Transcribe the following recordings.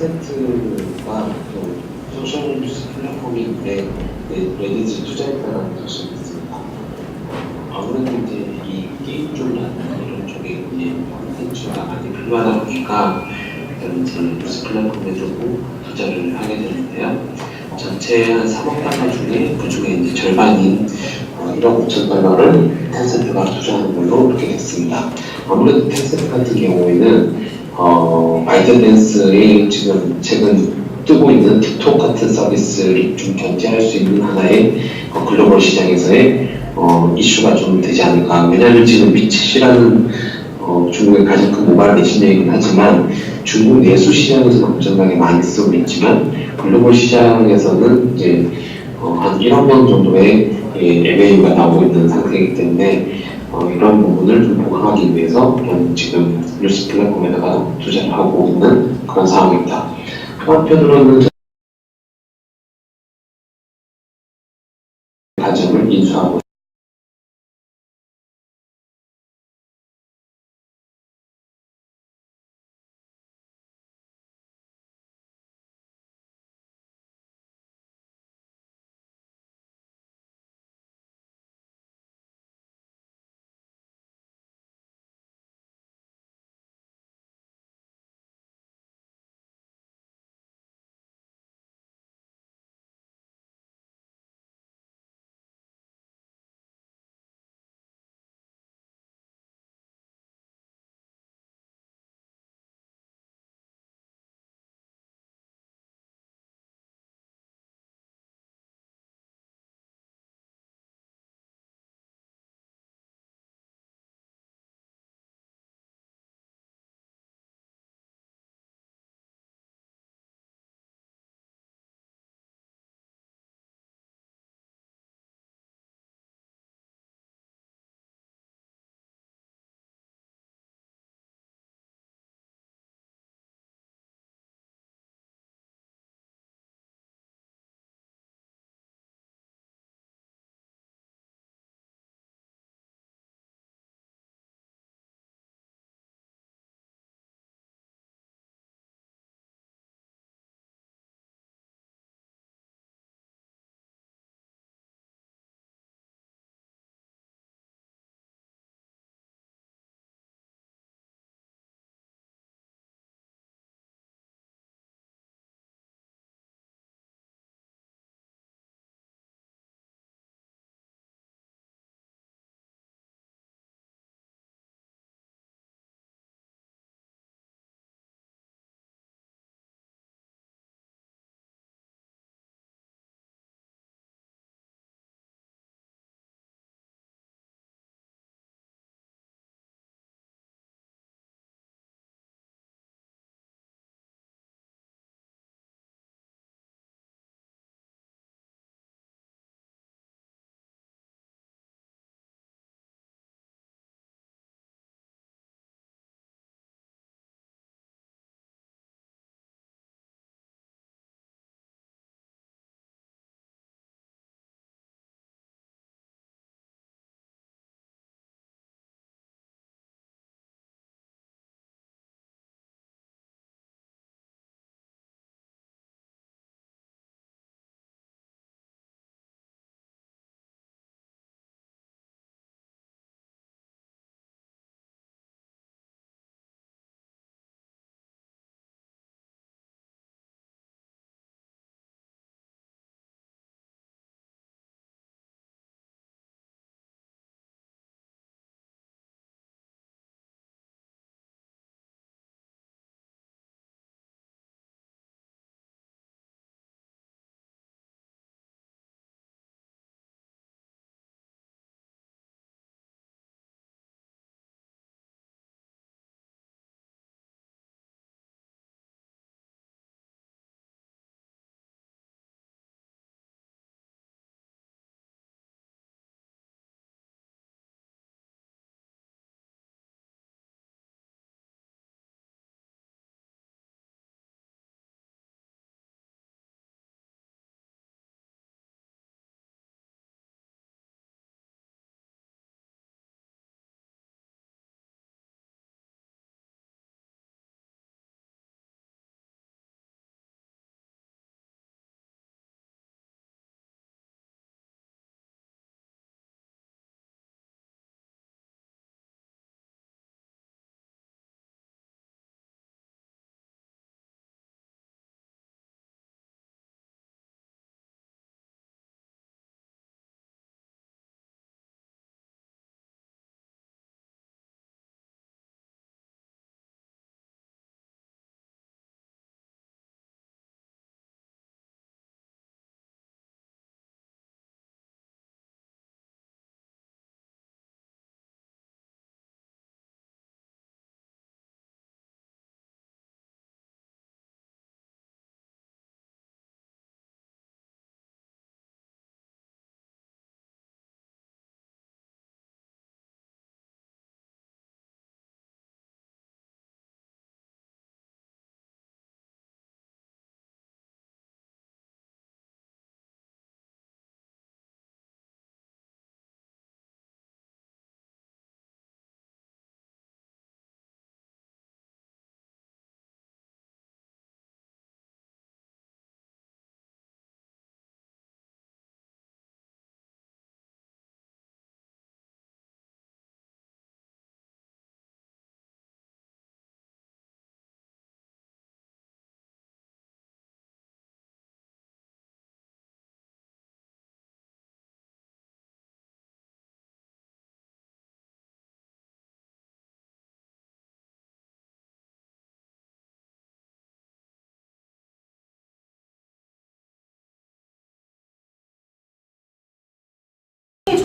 텐센트가 또 소셜 뉴스 플랫폼인데 레딧을 투자했다는 소식이 있습니다. 아무래도 이제 이 게임 쪽이나 이런 쪽에 이제 콘텐츠가 많이 필요하다 보니까 이런 이제 뉴스 플랫폼에 조금 투자를 하게 되는데요. 전체 한 3억 달러 중에 그중에 이제 절반인 1억 5천 달러를 텐센트가 투자하는 걸로 그렇게 됐습니다. 아무래도 텐센트 같은 경우에는 바이든댄스의 지금 최근 뜨고 있는 틱톡 같은 서비스를 좀 견제할 수 있는 하나의 글로벌 시장에서의 이슈가 좀 되지 않을까. 왜냐하면 지금 미치시라는 중국의 가장 큰 모바일 메신저이긴 하지만 중국 내수 시장에서는 엄청나게 많이 쓰고 있지만 글로벌 시장에서는 이제 한 1억 원 정도의 MAU가 나오고 있는 상태이기 때문에 이런 부분을 좀 보강하기 위해서 지금 뉴스 플랫폼에다가 투자를 하고 있는 그런 상황입니다. 한편으로는 가점을 인수하고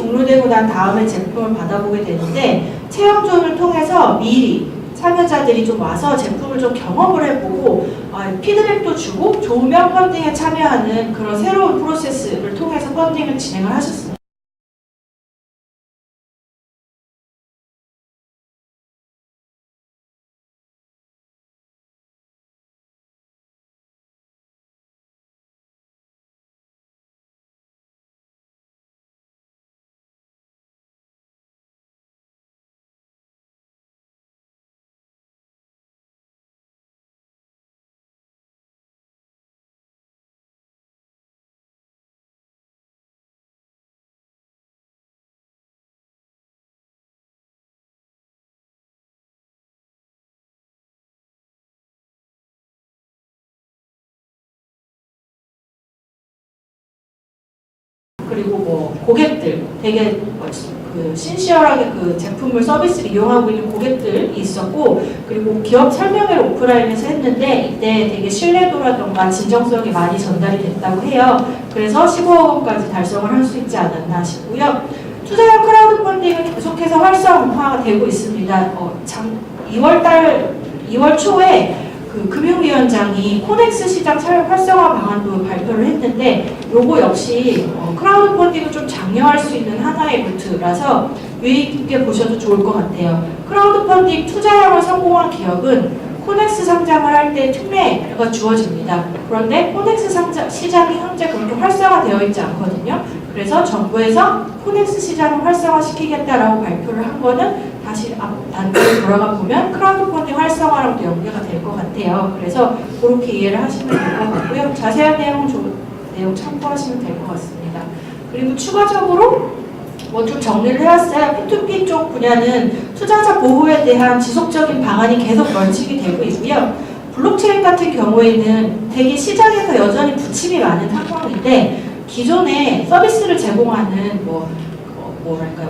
종료되고 난 다음에 제품을 받아보게 되는데 체험존을 통해서 미리 참여자들이 좀 와서 제품을 좀 경험을 해보고 피드백도 주고 좋으면 펀딩에 참여하는 그런 새로운 프로세스를 통해서 펀딩을 진행을 하셨습니다. 그리고 뭐 고객들 되게 신시얼하게 그 제품을 서비스를 이용하고 있는 고객들이 있었고, 그리고 기업 설명회를 오프라인에서 했는데 이때 되게 신뢰도라던가 진정성이 많이 전달이 됐다고 해요. 그래서 15억 원까지 달성을 할 수 있지 않았나 싶고요. 투자형 크라우드 펀딩은 계속해서 활성화가 되고 있습니다. 2월 초에 그 금융위원장이 코넥스 시장 활성화 방안도 발표를 했는데, 요거 역시 크라우드 펀딩을 좀 장려할 수 있는 하나의 루트라서 유의 깊게 보셔도 좋을 것 같아요. 크라우드 펀딩 투자형을 성공한 기업은 코넥스 상장을 할 때 특례가 주어집니다. 그런데 코넥스 시장이 현재 그렇게 활성화되어 있지 않거든요. 그래서 정부에서 코넥스 시장을 활성화시키겠다라고 발표를 한 거는 다시 단계로 돌아가 보면 크라우드 펀딩 활성화랑도 연계가 될 것 같아요. 그래서 그렇게 이해를 하시면 될 것 같고요. 자세한 내용 참고하시면 될 것 같습니다. 그리고 추가적으로 좀 정리를 해왔어요. P2P 쪽 분야는 투자자 보호에 대한 지속적인 방안이 계속 런칭이 되고 있고요. 블록체인 같은 경우에는 되게 시장에서 여전히 부침이 많은 상황인데, 기존에 서비스를 제공하는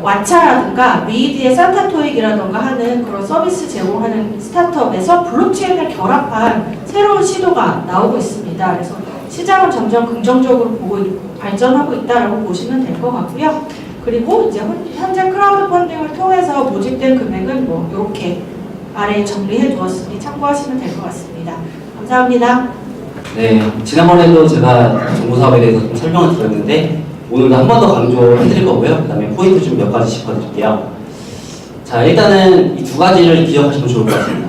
왓챠라든가 메이드의 산타토익이라든가 하는 그런 서비스 제공하는 스타트업에서 블록체인을 결합한 새로운 시도가 나오고 있습니다. 그래서 시장은 점점 긍정적으로 발전하고 있다라고 보시면 될 것 같고요. 그리고 이제 현재 크라우드 펀딩을 통해서 모집된 금액은 이렇게 아래에 정리해 두었으니 참고하시면 될 것 같습니다. 감사합니다. 네, 지난번에도 제가 정보사업에 대해서 좀 설명을 드렸는데 오늘도 한 번 더 강조해 드릴 거고요. 그 다음에 포인트 좀 몇 가지 짚어드릴게요. 자, 일단은 이 두 가지를 기억하시면 좋을 것 같습니다.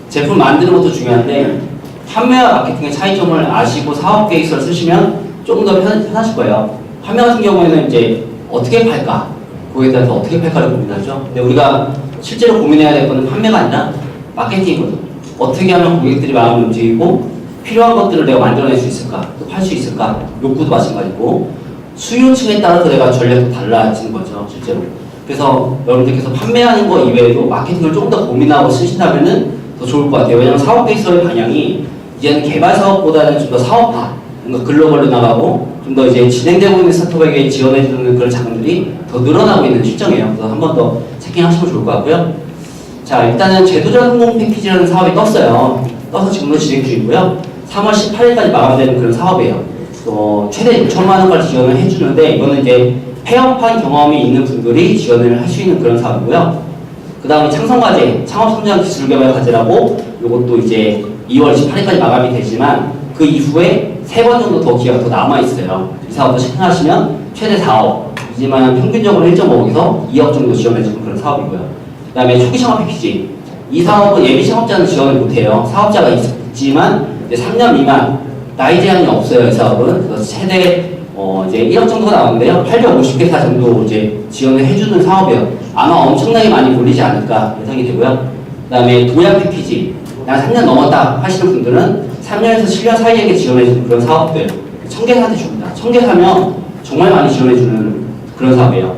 제품 만드는 것도 중요한데 판매와 마케팅의 차이점을 아시고 사업 계획서를 쓰시면 조금 더 편하실 거예요. 판매 같은 경우에는 이제 어떻게 팔까? 그거에 따라서 어떻게 팔까를 고민하죠. 근데 우리가 실제로 고민해야 될 거는 판매가 아니라 마케팅이거든요. 어떻게 하면 고객들이 마음을 움직이고 필요한 것들을 내가 만들어낼 수 있을까? 또 팔 수 있을까? 욕구도 마찬가지고 수요층에 따라서 내가 전략도 달라지는 거죠, 실제로. 그래서 여러분들께서 판매하는 거 이외에도 마케팅을 조금 더 고민하고 쓰신다면은 더 좋을 것 같아요. 왜냐면 사업 계획서의 방향이 이제는 개발 사업보다는 좀 더 사업화, 뭔가 글로벌로 나가고 좀 더 이제 진행되고 있는 스타트업에게 지원해주는 그런 자금들이 더 늘어나고 있는 실정이에요. 그래서 한 번 더 체킹하시면 좋을 것 같고요. 자, 일단은 제도자 성공 패키지라는 사업이 떴어요. 떠서 지금도 진행 중이고요. 3월 18일까지 마감되는 그런 사업이에요. 최대 6천만 원까지 지원을 해주는데, 이거는 이제 폐업한 경험이 있는 분들이 지원을 할 수 있는 그런 사업이고요. 그 다음에 창성과제, 창업성장 기술개발과제라고 이것도 이제 2월 28일까지 마감이 되지만 그 이후에 3번 정도 더 기회가 더 남아있어요. 이 사업도 체크하시면 최대 4억, 하지만 평균적으로 1.5억에서 2억 정도 지원해주는 그런 사업이고요. 그 다음에 초기 창업 패키지, 이 사업은 예비 창업자는 지원을 못해요. 사업자가 있지만 이제 3년 미만, 나이 제한이 없어요. 이 사업은. 그래서 최대 이제 1억 정도가 나오는데요. 850개사 정도 이제 지원을 해주는 사업이에요. 아마 엄청나게 많이 몰리지 않을까 예상이 되고요. 그 다음에 도약 패키지, 약 3년 넘었다 하시는 분들은 3년에서 7년 사이에게 지원해주는 그런 사업들 1000개사한테 줍니다. 1000개 사면 정말 많이 지원해주는 그런 사업이에요.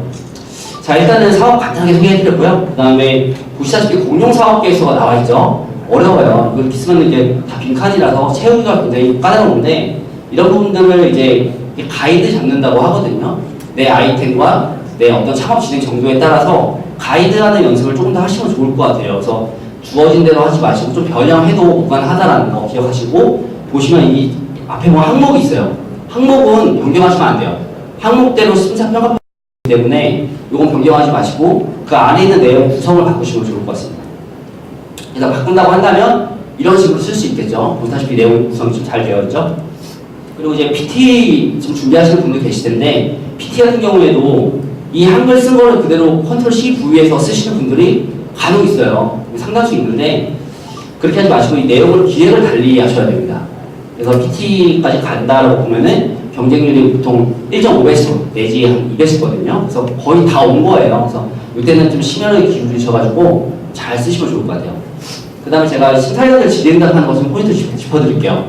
자, 일단은 사업 간단하게 소개해드렸고요. 그 다음에 보시다시피 공룡사업 계획서가 나와있죠. 어려워요. 이거 쓰면 이게 다 빈칸이라서 채우기가 굉장히 까다로운데, 이런 부분들을 이제 가이드 잡는다고 하거든요. 내 아이템과 내 어떤 창업 진행 정도에 따라서 가이드하는 연습을 조금 더 하시면 좋을 것 같아요. 그래서 주어진 대로 하지 마시고 좀 변형해도 무관하다라는 거 기억하시고, 보시면 이 앞에 뭐 항목이 있어요. 항목은 변경하시면 안 돼요. 항목대로 심사평가 때문에 이건 변경하지 마시고 그 안에 있는 내용 구성을 바꾸시면 좋을 것 같습니다. 그래서 바꾼다고 한다면 이런 식으로 쓸 수 있겠죠. 보시다시피 내용 구성이 좀 잘 되어 있죠. 그리고 이제 PT 지금 준비하시는 분들 계실 텐데 PT 같은 경우에도 이 한글 쓴 거를 그대로 컨트롤 C 부위에서 쓰시는 분들이 간혹 있어요. 상당수 있는데 그렇게 하지 마시고 이 내용을 기획을 달리 하셔야 됩니다. 그래서 PT까지 간다라고 보면은 경쟁률이 보통 1.5배수 내지 한 2배수거든요. 그래서 거의 다 온 거예요. 그래서 이때는 좀 심혈을 기울이셔가지고 잘 쓰시면 좋을 것 같아요. 그 다음에 제가 심사위원을 진행하는 것은 포인트 짚어드릴게요.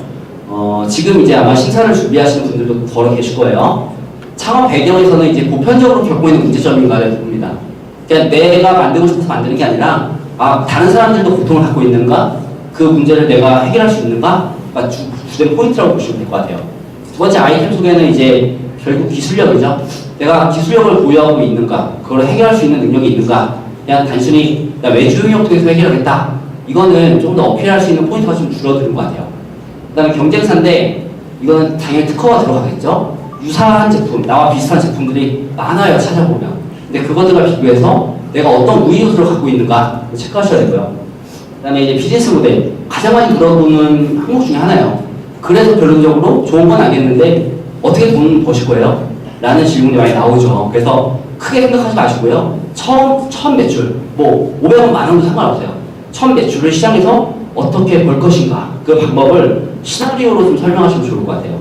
지금 이제 아마 심사를 준비하시는 분들도 더러 계실 거예요. 창업 배경에서는 이제 보편적으로 겪고 있는 문제점인가를 봅니다. 그러니까 내가 만들고 싶어서 만드는 게 아니라 다른 사람들도 고통을 갖고 있는가? 그 문제를 내가 해결할 수 있는가? 가 주된 포인트라고 보시면 될 것 같아요. 두 번째 아이템 속에는 이제 결국 기술력이죠. 내가 기술력을 보유하고 있는가? 그걸 해결할 수 있는 능력이 있는가? 그냥 단순히 나 외주용역 통해서 해결하겠다. 이거는 좀 더 어필할 수 있는 포인트가 좀 줄어드는 것 같아요. 그 다음에 경쟁사인데 이거는 당연히 특허가 들어가겠죠. 유사한 제품, 나와 비슷한 제품들이 많아요, 찾아보면. 근데 그것들과 비교해서 내가 어떤 우위 요소를 갖고 있는가 체크하셔야 되고요. 그 다음에 이제 비즈니스 모델, 가장 많이 물어보는 항목 중에 하나예요. 그래서 결론적으로 좋은 건 알겠는데 어떻게 돈 버실 거예요? 라는 질문이 많이 나오죠. 그래서 크게 생각하지 마시고요. 처음 매출, 뭐 500원, 만 원도 상관없어요. 처음 매출을 시장에서 어떻게 벌 것인가 그 방법을 시나리오로 좀 설명하시면 좋을 것 같아요.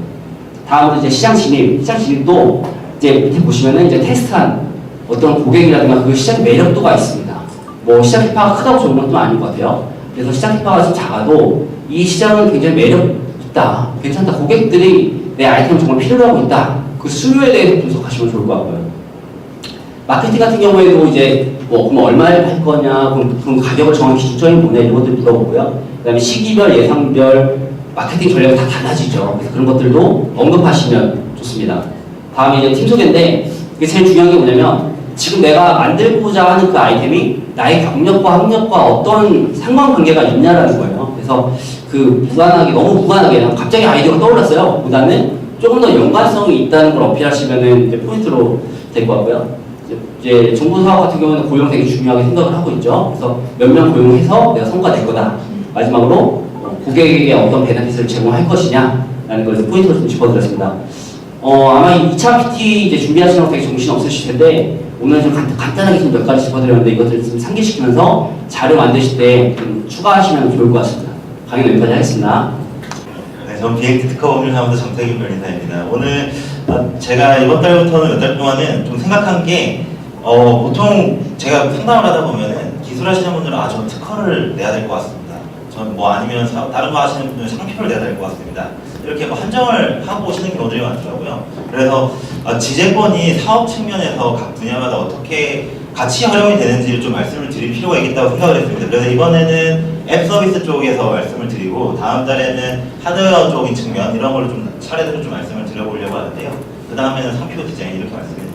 다음으로 이제 시장 진입도 이제 밑에 보시면은 이제 테스트한 어떤 고객이라든가 그 시장 매력도가 있습니다. 뭐 시장 키파가 크다고 좋은 건 또 아닌 것 같아요. 그래서 시장 키파가 좀 작아도 이 시장은 굉장히 매력 있다, 괜찮다, 고객들이 내 아이템을 정말 필요로 하고 있다. 그 수요에 대해서 분석하시면 좋을 것 같고요. 마케팅 같은 경우에도 이제 뭐 그럼 얼마에 팔 거냐, 그럼 가격을 정한 기준점이 뭐냐 이런 것들 물어보고요. 그다음에 시기별, 예상별 마케팅 전략이 다 달라지죠. 그래서 그런 것들도 언급하시면 좋습니다. 다음에 이제 팀 소개인데 이게 제일 중요한 게 뭐냐면 지금 내가 만들고자 하는 그 아이템이 나의 경력과 학력과 어떤 상관관계가 있냐라는 거예요. 그래서 그 너무 무관하게 그냥 갑자기 아이디어가 떠올랐어요. 보다는 조금 더 연관성이 있다는 걸 어필하시면은 이제 포인트로 될 것 같고요. 이제 정부 사업 같은 경우는 고용 되게 중요하게 생각을 하고 있죠. 그래서 몇 명 고용해서 내가 성과 낼 거다. 마지막으로 고객에게 어떤 베네핏을 제공할 것이냐라는 걸 포인트로 좀 짚어드렸습니다. 아마 2차 PT 이제 준비하시는 거 되게 정신 없으실 텐데 오늘 좀 간단하게 좀 몇 가지 짚어드렸는데 이것들을 좀 상기시키면서 자료 만드실 때 좀 추가하시면 좋을 것 같습니다. 강의는 여기까지 하겠습니다. 네, 저는 BAT 특허 법률사무소 정태균 변리사입니다. 오늘 제가 이번 달부터는 몇 달 동안은 좀 생각한 게 보통 제가 상담을 하다 보면은 기술하시는 분들은 저 특허를 내야 될 것 같습니다. 전 뭐 아니면 다른 거 하시는 분들은 상표를 내야 될 것 같습니다. 이렇게 뭐 한정을 하고 오시는 경우들이 많더라고요. 그래서 지재권이 사업 측면에서 각 분야마다 어떻게 같이 활용이 되는지를 좀 말씀을 드릴 필요가 있겠다고 생각을 했습니다. 그래서 이번에는 앱 서비스 쪽에서 말씀을 드리고 다음 달에는 하드웨어 쪽인 측면 이런 걸로 좀 차례대로 좀 말씀을 드려보려고 하는데요. 그 다음에는 상표 디자인 이렇게 말씀드립니다.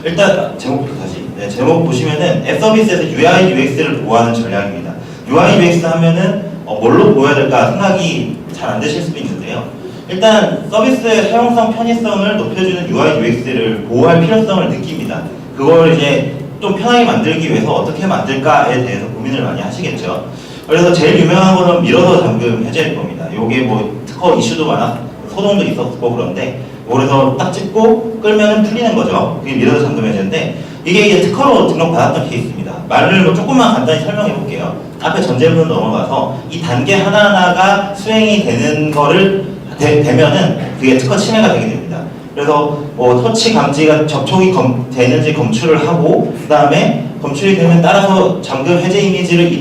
일단 제목부터 다시. 네, 제목 보시면은 앱 서비스에서 UI UX를 보호하는 전략입니다. UI UX 하면은 뭘로 보여야 될까 생각이 잘 안 되실 수도 있는데요. 일단 서비스의 사용성, 편의성을 높여주는 UI UX를 보호할 필요성을 느낍니다. 그걸 이제 좀 편하게 만들기 위해서 어떻게 만들까에 대해서 고민을 많이 하시겠죠. 그래서 제일 유명한 거는 밀어서 잠금 해제일 겁니다. 요게 뭐 특허 이슈도 많아 소동도 있었고 그런데 그래서 딱 찍고 끌면은 풀리는 거죠. 그게 밀어서 잠금 해제인데 이게 이제 특허로 등록받았던 케이스입니다. 말을 뭐 조금만 간단히 설명해 볼게요. 앞에 전제부분 넘어가서 이 단계 하나하나가 수행이 되는 거를 되면은 그게 특허 침해가 되게 됩니다. 그래서 뭐 터치 감지가 접촉이 되는지 검출을 하고 그 다음에 검출이 되면 따라서 잠금 해제 이미지를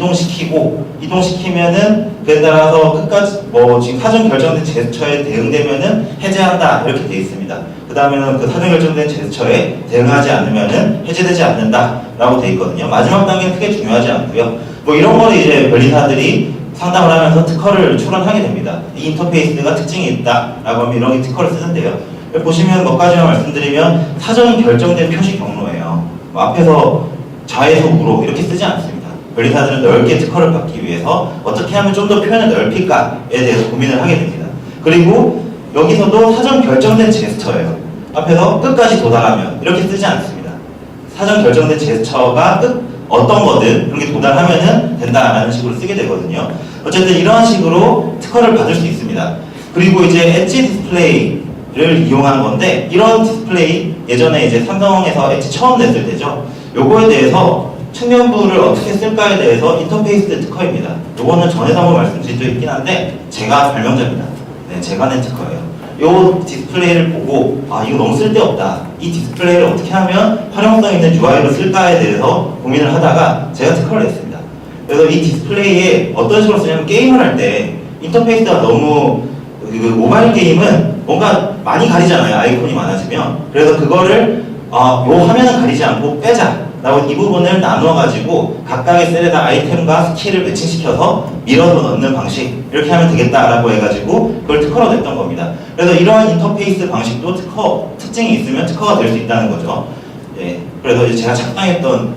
이동시키면은 그에 따라서 끝까지 뭐 지금 사전 결정된 제스처에 대응되면은 해제한다 이렇게 돼 있습니다. 그 다음에는 그 사전 결정된 제스처에 대응하지 않으면은 해제되지 않는다라고 돼 있거든요. 마지막 단계는 크게 중요하지 않고요. 뭐 이런 거를 이제 변리사들이 상담을 하면서 특허를 출원하게 됩니다. 이 인터페이스가 특징이 있다라고 하면 이런 게 특허를 쓰는데요. 보시면 몇 가지만 말씀드리면 사전 결정된 표시 경로예요. 뭐 앞에서 좌에서 우로 이렇게 쓰지 않습니다. 변리사들은 넓게 특허를 받기 위해서 어떻게 하면 좀 더 표현을 넓힐까에 대해서 고민을 하게 됩니다. 그리고 여기서도 사전 결정된 제스처예요. 앞에서 끝까지 도달하면 이렇게 쓰지 않습니다. 사전 결정된 제스처가 어떤 거든 그렇게 도달하면은 된다라는 식으로 쓰게 되거든요. 어쨌든 이러한 식으로 특허를 받을 수 있습니다. 그리고 이제 엣지 디스플레이를 이용한 건데, 이런 디스플레이 예전에 이제 삼성에서 엣지 처음 냈을 때죠. 요거에 대해서 측면부를 어떻게 쓸까에 대해서 인터페이스 특허입니다. 요거는 전에도 한번 말씀드린 적이 있긴 한데 제가 발명자입니다. 네, 제가 낸 특허예요. 요 디스플레이를 보고 아 이거 너무 쓸데없다. 이 디스플레이를 어떻게 하면 활용성 있는 UI로 쓸까에 대해서 고민을 하다가 제가 특허를 냈습니다. 그래서 이 디스플레이에 어떤 식으로 쓰냐면, 게임을 할 때 인터페이스가 너무 그 모바일 게임은 뭔가 많이 가리잖아요. 아이콘이 많아지면. 그래서 그거를 요 화면은 가리지 않고 빼자 라고 이 부분을 나누어 가지고 각각의 셀에다 아이템과 스킬을 매칭시켜서 밀어서 넣는 방식, 이렇게 하면 되겠다라고 해가지고 그걸 특허로 냈던 겁니다. 그래서 이러한 인터페이스 방식도 특징이 있으면 특허가 될 수 있다는 거죠. 예, 그래서 이제 제가 작성했던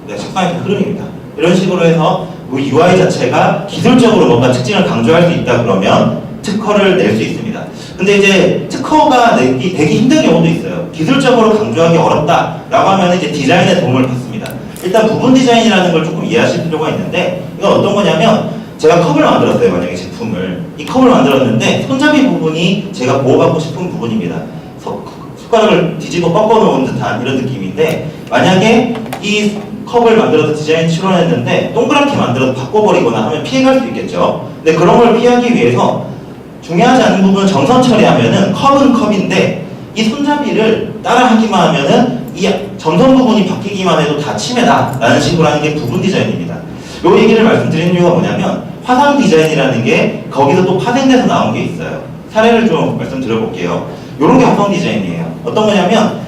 작성했던 흐름입니다. 이런 식으로 해서 이 UI 자체가 기술적으로 뭔가 특징을 강조할 수 있다 그러면 특허를 낼 수 있습니다. 근데 이제 특허가 되기 힘든 경우도 있어요. 기술적으로 강조하기 어렵다라고 하면 이제 디자인의 도움을 받습니다. 일단 부분 디자인이라는 걸 조금 이해하실 필요가 있는데, 이건 어떤 거냐면 제가 컵을 만들었어요. 만약에 제품을, 이 컵을 만들었는데 손잡이 부분이 제가 보호받고 싶은 부분입니다. 숟가락을 뒤집어 꺾어 놓은 듯한 이런 느낌인데, 만약에 이 컵을 만들어서 디자인 실현했는데 동그랗게 만들어서 바꿔버리거나 하면 피해갈 수 있겠죠. 근데 그런 걸 피하기 위해서 중요하지 않은 부분을 정선 처리하면은 컵은 컵인데 이 손잡이를 따라하기만 하면은 이 점선 부분이 바뀌기만 해도 다 침해다 라는 식으로 하는 게 부분 디자인입니다. 요 얘기를 말씀드리는 이유가 뭐냐면, 화상 디자인이라는 게 거기서 또 파생돼서 나온 게 있어요. 사례를 좀 말씀드려볼게요. 요런 게 화상 디자인이에요. 어떤 거냐면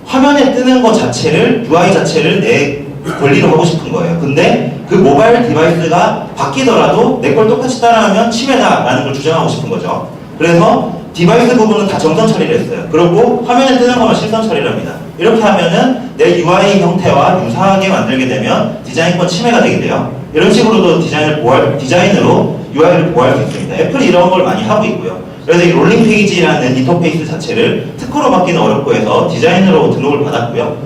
화면에 뜨는 것 자체를, UI 자체를 내 권리로 하고 싶은 거예요. 근데 그 모바일 디바이스가 바뀌더라도 내 걸 똑같이 따라하면 침해다라는 걸 주장하고 싶은 거죠. 그래서 디바이스 부분은 다 정선 처리를 했어요. 그리고 화면에 뜨는 것만 실선 처리를 합니다. 이렇게 하면은 내 UI 형태와 유사하게 만들게 되면 디자인권 침해가 되게 돼요. 이런 식으로도 디자인으로 UI를 보호할 수 있습니다. 애플이 이런 걸 많이 하고 있고요. 그래서 이 롤링 페이지라는 인터페이스 자체를 특허로 받기는 어렵고 해서 디자인으로 등록을 받았고요.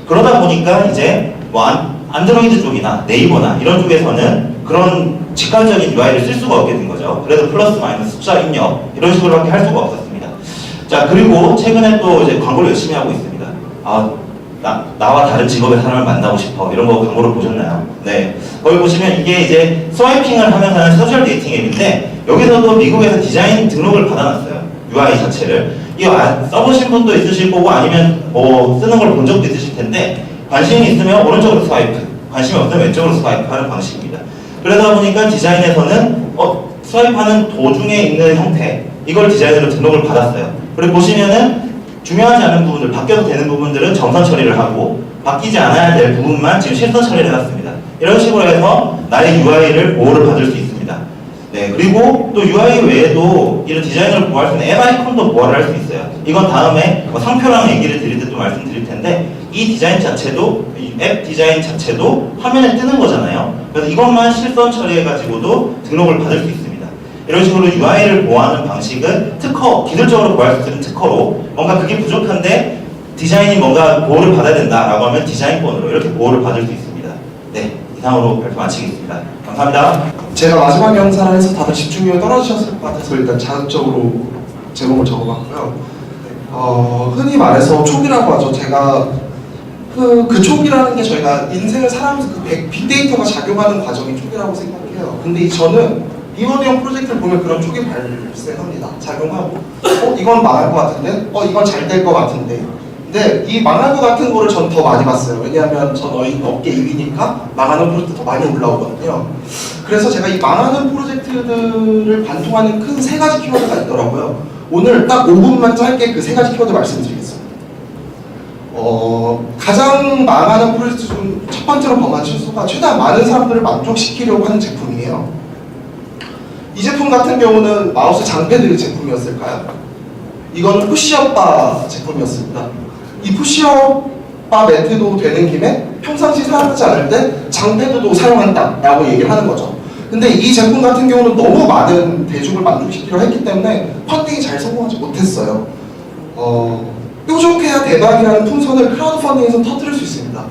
그러다 보니까 이제 뭐 안드로이드 쪽이나 네이버나 이런 쪽에서는 그런 직관적인 UI를 쓸 수가 없게 된 거죠. 그래서 플러스 마이너스 숫자 입력 이런 식으로밖에 할 수가 없었습니다. 자, 그리고 최근에 또 이제 광고를 열심히 하고 있습니다. 나와 다른 직업의 사람을 만나고 싶어, 이런 거 광고를 보셨나요? 네, 거기 보시면 이게 이제 스와이핑을 하면서 하는 소셜 데이팅 앱인데, 여기서도 미국에서 디자인 등록을 받아놨어요. UI 자체를. 이거 써보신 분도 있으실 거고 아니면 뭐 쓰는 걸 본 적도 있으실 텐데, 관심이 있으면 오른쪽으로 스와이프, 관심이 없으면 왼쪽으로 스와이프하는 방식입니다. 그러다 보니까 디자인에서는 스와이프하는 도중에 있는 형태, 이걸 디자인으로 등록을 받았어요. 그리고 보시면은 중요하지 않은 부분들, 바뀌어도 되는 부분들은 정선 처리를 하고 바뀌지 않아야 될 부분만 지금 실선 처리를 해놨습니다. 이런 식으로 해서 나의 UI를 보호를 받을 수 있습니다. 네, 그리고 또 UI 외에도 이런 디자인을 보호할 수 있는 앱 아이콘도 보호를 할 수 있어요. 이건 다음에 상표랑 얘기를 드릴 때 또 말씀드릴 텐데, 이 디자인 자체도, 이 앱 디자인 자체도 화면에 뜨는 거잖아요. 그래서 이것만 실선 처리해가지고도 등록을 받을 수 있습니다. 이런 식으로 UI를 보호하는 방식은 특허, 기술적으로 보호할 수 있는 특허로, 뭔가 그게 부족한데 디자인이 뭔가 보호를 받아야 된다라고 하면 디자인권으로 이렇게 보호를 받을 수 있습니다. 네, 이상으로 발표 마치겠습니다. 감사합니다. 제가 마지막 영상을 해서 다들 집중력이 떨어지셨을 것 같아서 일단 자극적으로 제목을 적어봤고요. 흔히 말해서 촉이라고 하죠. 제가 그 촉이라는 게 저희가 인생을 살아가면서 빅데이터가 작용하는 과정이 촉이라고 생각해요. 근데 저는 이원형 프로젝트를 보면 그런 촉이 발생합니다. 작용하고 이건 망할 것 같은데? 이건 잘 될 것 같은데? 근데 이 망할 것 같은 거를 전 더 많이 봤어요. 왜냐하면 전 업계 2위니까 망하는 프로젝트 더 많이 올라오거든요. 그래서 제가 이 망하는 프로젝트들을 관통하는 큰 세 가지 키워드가 있더라고요. 오늘 딱 5분만 짧게 그 세 가지 키워드 말씀드리겠습니다. 가장 망하는 프로젝트 중 첫 번째로 범한 실수가 최대한 많은 사람들을 만족시키려고 하는 제품이에요. 이 제품 같은 경우는 마우스 장패드 제품이었을까요? 이거는 푸시업 바 제품이었습니다. 이 푸시업 바 매트도 되는 김에 평상시 사용하지 않을 때 장패드도 사용한다라고 얘기를 하는 거죠. 근데 이 제품 같은 경우는 너무 많은 대중을 만족시키려 했기 때문에 펀딩이 잘 성공하지 못했어요. 뾰족해야 대박이라는 풍선을 크라우드 펀딩에서 터뜨릴 수 있습니다.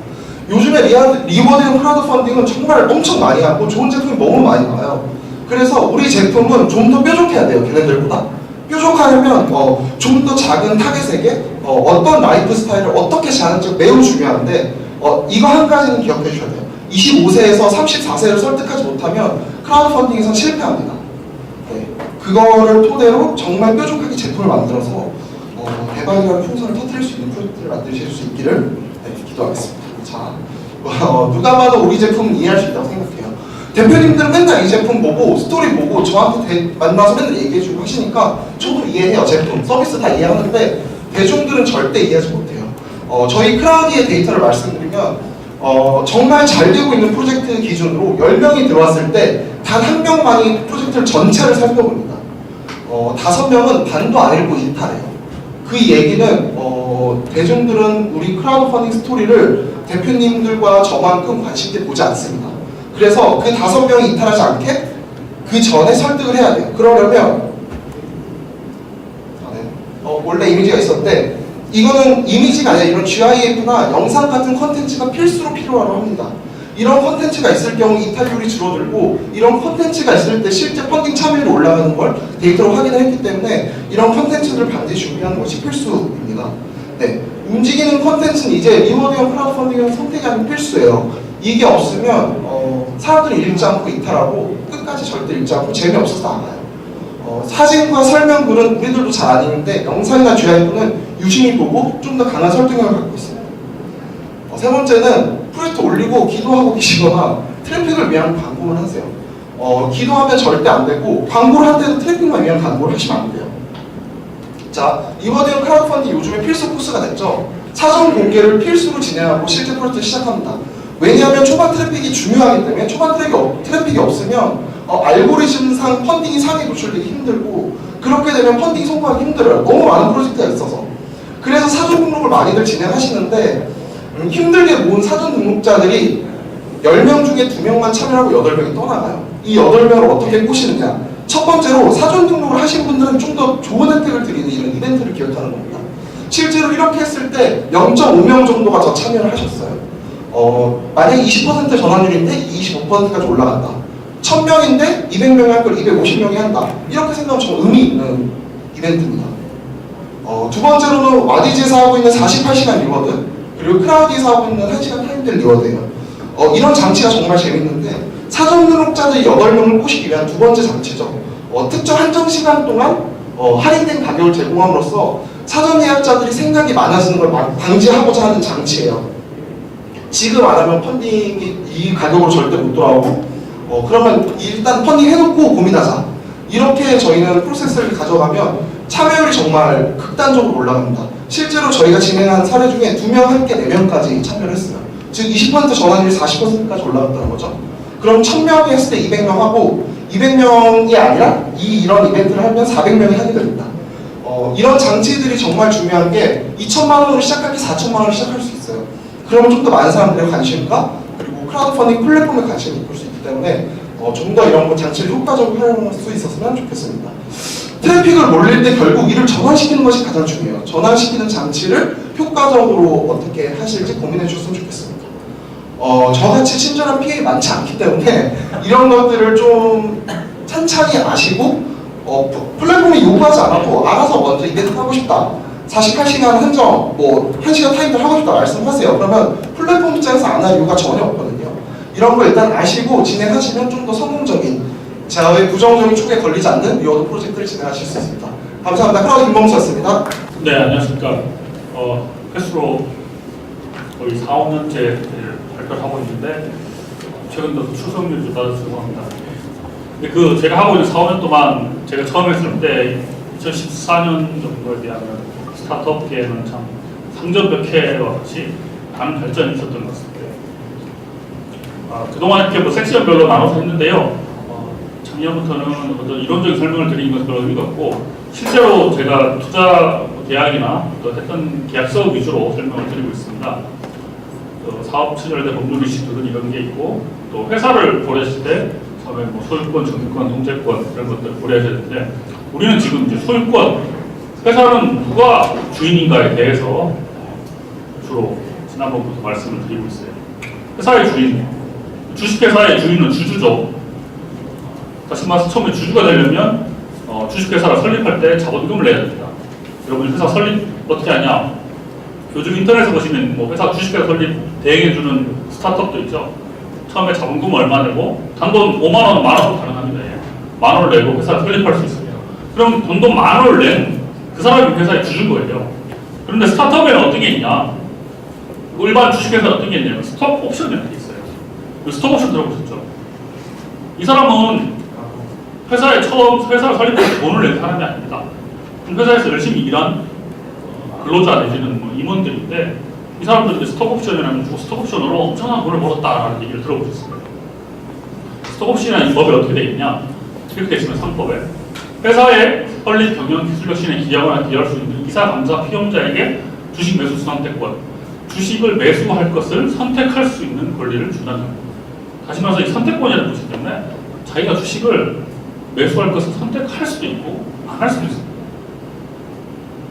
요즘에 리워딩 크라우드 펀딩은 정말 엄청 많이 하고 좋은 제품이 너무 많이 나와요. 그래서 우리 제품은 좀 더 뾰족해야 돼요. 걔네들보다. 뾰족하려면 좀 더 작은 타겟에게 어떤 라이프 스타일을 어떻게 자는지 매우 중요한데 이거 한 가지는 기억해 주셔야 돼요. 25세에서 34세를 설득하지 못하면 크라우드 펀딩에서 실패합니다. 네. 그거를 토대로 정말 뾰족하게 제품을 만들어서 대박이라는 풍선을 터뜨릴 수 있는 프로젝트를 만드실 수 있기를 기도하겠습니다. 자, 누가 봐도 우리 제품은 이해할 수 있다고 생각해요. 대표님들은 맨날 이 제품 보고 스토리 보고 저한테 만나서 맨날 얘기해주고 하시니까 저도 이해해요. 제품, 서비스 다 이해하는데 대중들은 절대 이해하지 못해요. 저희 크라우디의 데이터를 말씀드리면 정말 잘 되고 있는 프로젝트 기준으로 10명이 들어왔을 때 단 한 명만이 프로젝트를 전체를 살펴봅니다. 5명은 반도 안 읽고 이탈해요. 그 얘기는 대중들은 우리 크라우드 펀딩 스토리를 대표님들과 저만큼 관심 있게 보지 않습니다. 그래서 그 5명이 이탈하지 않게 그 전에 설득을 해야 돼요. 그러려면 원래 이미지가 있었는데 이거는 이미지가 아니라 이런 GIF나 영상 같은 컨텐츠가 필수로 필요하다고 합니다. 이런 컨텐츠가 있을 경우 이탈률이 줄어들고 이런 컨텐츠가 있을 때 실제 펀딩 참여율이 올라가는 걸 데이터로 확인을 했기 때문에 이런 컨텐츠들을 반드시 준비하는 것이 필수입니다. 네, 움직이는 컨텐츠는 이제 리워드형 크라우드 펀딩은 선택이 아닌 필수예요. 이게 없으면 사람들이 읽지 않고 이탈하고 끝까지 절대 읽지 않고 재미없어서 나가요. 사진과 설명글은 우리들도 잘 안 읽는데 영상이나 GIF는 유심히 보고 좀 더 강한 설득력을 갖고 있습니다. 세 번째는 프로젝트 올리고 기도하고 계시거나 트래픽을 위한 광고를 하세요. 기도하면 절대 안 되고 광고를 할 때도 트래픽만 위한 광고를 하시면 안 돼요. 자, 리워드형 크라우드 펀딩 요즘에 필수 코스가 됐죠. 사전 공개를 필수로 진행하고 실제 프로젝트를 시작합니다. 왜냐하면 초반 트래픽이 중요하기 때문에 초반 트래픽이 없으면 알고리즘상 펀딩이 상에 노출되기 힘들고 그렇게 되면 펀딩이 성공하기 힘들어요. 너무 많은 프로젝트가 있어서. 그래서 사전 등록을 많이들 진행하시는데 힘들게 모은 사전 등록자들이 10명 중에 2명만 참여하고 8명이 떠나가요. 이 8명을 어떻게 꼬시느냐. 첫 번째로 사전 등록을 하신 분들은 좀 더 좋은 혜택을 드리는 이런 이벤트를 기획하는 겁니다. 실제로 이렇게 했을 때 0.5명 정도가 더 참여를 하셨어요. 만약에 20% 전환율인데 25%까지 올라간다. 1000명인데 200명이 할 걸 250명이 한다. 이렇게 생각하면 좀 의미 있는 이벤트입니다. 두 번째로는 와디즈에서 하고 있는 48시간 리워드, 그리고 크라우디에서 하고 있는 1시간 타임들 리워드예요. 이런 장치가 정말 재밌는데 사전 등록자들 8명을 꼬시기 위한 두 번째 장치죠. 특정 한정 시간 동안 할인된 가격을 제공함으로써 사전 예약자들이 생각이 많아지는 걸 방지하고자 하는 장치예요. 지금 안 하면 펀딩이 이 가격으로 절대 못 돌아오고 그러면 일단 펀딩 해놓고 고민하자. 이렇게 저희는 프로세스를 가져가면 참여율이 정말 극단적으로 올라갑니다. 실제로 저희가 진행한 사례 중에 2명 함께 4명까지 참여를 했어요. 즉 20% 전환율이 40%까지 올라갔다는 거죠. 그럼 1000명이 했을 때 200명 하고 200명이 아니라 이런 이벤트를 하면 400명이 하게 됩니다. 이런 장치들이 정말 중요한 게 2천만 원으로 시작할 게 4천만 원으로 시작할 수 있어요. 그러면 좀 더 많은 사람들의 관심과 그리고 크라우드 펀딩 플랫폼에 관심을 입을 수 있기 때문에 좀 더 이런 장치를 효과적으로 활용할 수 있었으면 좋겠습니다. 트래픽을 몰릴 때 결국 이를 전환시키는 것이 가장 중요해요. 전환시키는 장치를 효과적으로 어떻게 하실지 고민해 주셨으면 좋겠습니다. 저같이 친절한 PA 많지 않기 때문에 이런 것들을 좀 찬찬히 아시고 플랫폼이 요구하지 않아도 알아서 먼저 이벤트 하고 싶다. 48시간 한정, 1시간 타임들 하고 싶다 말씀하세요. 그러면 플랫폼 입장에서 안 할 이유가 전혀 없거든요. 이런 거 일단 아시고 진행하시면 좀 더 성공적인, 제가 부정적인 축에 걸리지 않는 리워드 프로젝트를 진행하실 수 있습니다. 감사합니다. 크라우드 김범수였습니다. 네, 안녕하십니까. 패스로 거의 4, 5년째 발표를 하고 있는데 최근 들어서 출석률이 좀 낮아서 죄송합니다. 근데 제가 하고 있는 4, 5년 동안 제가 처음 했을 때 2014년 정도에 비하면 스타트업계에는 참 상점벽해와 같이 많은 발전이 있었던 것 같습니다. 그동안 이렇게 섹션별로 나눠서 했는데요. 작년부터는 어떤 이론적인 설명을 드리는 것은 별로 의미가 없고 실제로 제가 투자 계약이나 또 했던 계약서 위주로 설명을 드리고 있습니다. 사업 추진할 때 법률 이슈들은 이런 게 있고 또 회사를 고려했을 때 처음에 소유권, 정유권, 통제권 이런 것들을 고려해야 되는데 우리는 지금 이제 소유권 회사는 누가 주인인가에 대해서 주로 지난번부터 말씀을 드리고 있어요. 회사의 주인, 주식회사의 주인은 주주죠. 다시 말해서 처음에 주주가 되려면 주식회사를 설립할 때 자본금을 내야 됩니다. 여러분 회사 설립 어떻게 하냐? 요즘 인터넷에 보시면 뭐 회사 주식회사 설립 대행해주는 스타트업도 있죠. 처음에 자본금 얼마 내고 단돈 5만 원, 만 원도 가능합니다. 만 원을 내고 회사를 설립할 수 있습니다. 그럼 단돈 만 원을 낸 그 사람이 회사의 주주인 거예요. 그런데 스타트업에는 어떤 게 있냐? 일반 주식회사는 어떤 게 있냐면 스톡 옵션이라는 게 있어요. 스톡 옵션 들어보셨죠? 이 사람은 회사를 설립할 때 돈을 낸 사람이 아닙니다. 회사에서 열심히 일한 근로자 내지는 뭐 임원들인데 이 사람들이 스톡 옵션이라는 주고 스톡 옵션으로 엄청난 돈을 벌었다라는 얘기를 들어보셨어요. 스톡 옵션이라는 법이 어떻게 되어 있냐? 이렇게 되어 있으면 3법에 회사의 설립, 경영, 기술 혁신에 기여하거나 기여할 수 있는 이사, 감사, 피용자에게 주식 매수 선택권, 주식을 매수할 것을 선택할 수 있는 권리를 준다는 겁니다. 다시 말해서 이 선택권이라는 것이기 때문에 자기가 주식을 매수할 것을 선택할 수도 있고 안 할 수도 있습니다.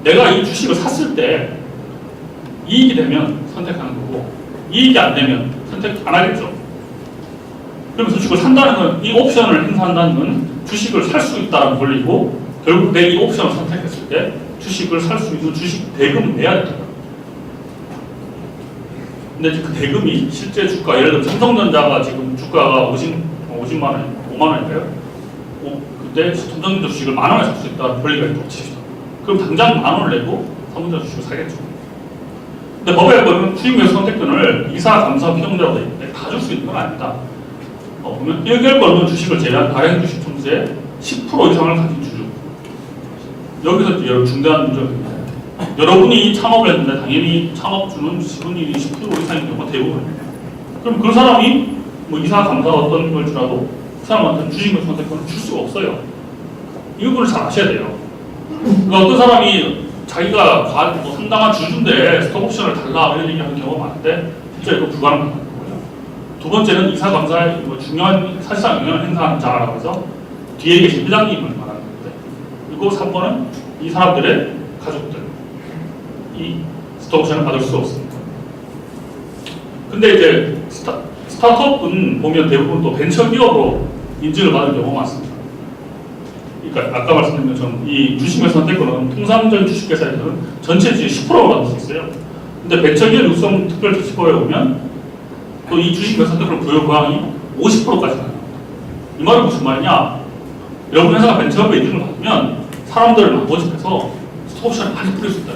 내가 이 주식을 샀을 때 이익이 되면 선택하는 거고 이익이 안 되면 선택 안 하겠죠. 그러면 주식을 산다는 건 이 옵션을 행사한다는 건 주식을 살 수 있다는 권리고 결국 내 이 옵션을 선택했을 때 주식을 살 수 있는 주식 대금을 내야 됩니다. 근데 그 대금이 실제 주가, 예를 들면 삼성전자가 지금 주가가 50만 원, 5만 원인가요? 그때 삼성전자 주식을 만 원에 살 수 있다는 권리가 있다고 칩시다. 그럼 당장 만 원을 내고 삼성전자 주식을 사겠죠. 근데 법에 보면 주식 매수 선택권을 이사, 감사, 피용자로 되어 있는데 다 줄 수 있는 건 아닙니다. 보면 1개월 벌면 주식을 제외한 발행 주식 총수의 10% 이상을 가진 주주. 여기서 여러분 중대한 문제가 됩니다. 여러분이 창업을 했는데 당연히 창업주는 지분율이 10% 이상인 경우가 대부분입니다. 그럼 그 사람이 뭐 이사, 감사 어떤 걸 주라도 그 사람한테는 주식 매수 선택권을 줄 수가 없어요. 이 부분을 잘 아셔야 돼요. 그러니까 어떤 사람이 자기가 뭐 상당한 주주인데 스톡옵션을 달라 이런 얘기하는 경우가 많은데 진짜 이거 불가능한 거예요. 두 번째는 이사, 감사에 뭐 중요한 사실상 영향을 행사하는 자라고 해서 뒤에 계신 회장님을 말하는 건데, 그리고 3번은 이 사람들의 가족들, 이 스톡옵션을 받을 수 없습니다. 근데 이제 스타트업은 보면 대부분 또 벤처기업으로 인증을 받는 경우가 많습니다. 그러니까 아까 말씀드린 것처럼 이 주식 매수 선택권은 통상적인 주식회사에서는 전체 주의 10%를 받을 수 있어요. 근데 벤처기업 육성 특별 특수법에 보면 또 이 주식 매수 선택권 부여 고항이 50%까지 나요. 이 말은 무슨 말이냐? 여러분 회사가 벤처기업에 인증을 받으면 사람들을 모집해서 스톡옵션을 많이 뿌릴 수 있다.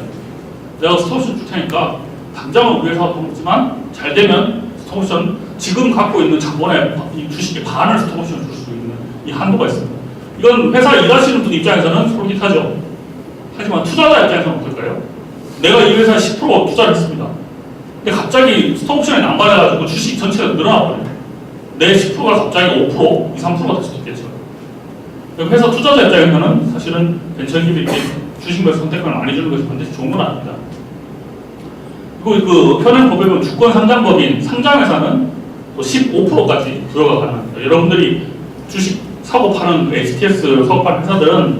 내가 스톡옵션 줄 테니까 당장은 우리 회사가 돈 없지만 잘 되면 스톡옵션 지금 갖고 있는 자본의 이 주식의 반을 스톡옵션을 줄 수 있는 이 한도가 있습니다. 이건 회사 일하시는 분 입장에서는 솔깃하죠. 하지만 투자자 입장에서는 어떨까요? 내가 이 회사에 10% 투자를 했습니다. 근데 갑자기 스톡옵션이 남발해가지고 주식 전체가 늘어나버려요. 내 10%가 갑자기 5%, 2, 3%가 될 수도 있겠죠. 회사 투자자 입장에서는 사실은 벤처기업이 이렇게 주식 매수 선택권을 많이 주는 것이 반드시 좋은 건 아닙니다. 그리고 그 현행 법에 보면 주권 상장법인 상장회사는 또 15%까지 부여가 가능합니다. 여러분들이 주식 사고 파는 그 HTS 사업하는 회사들은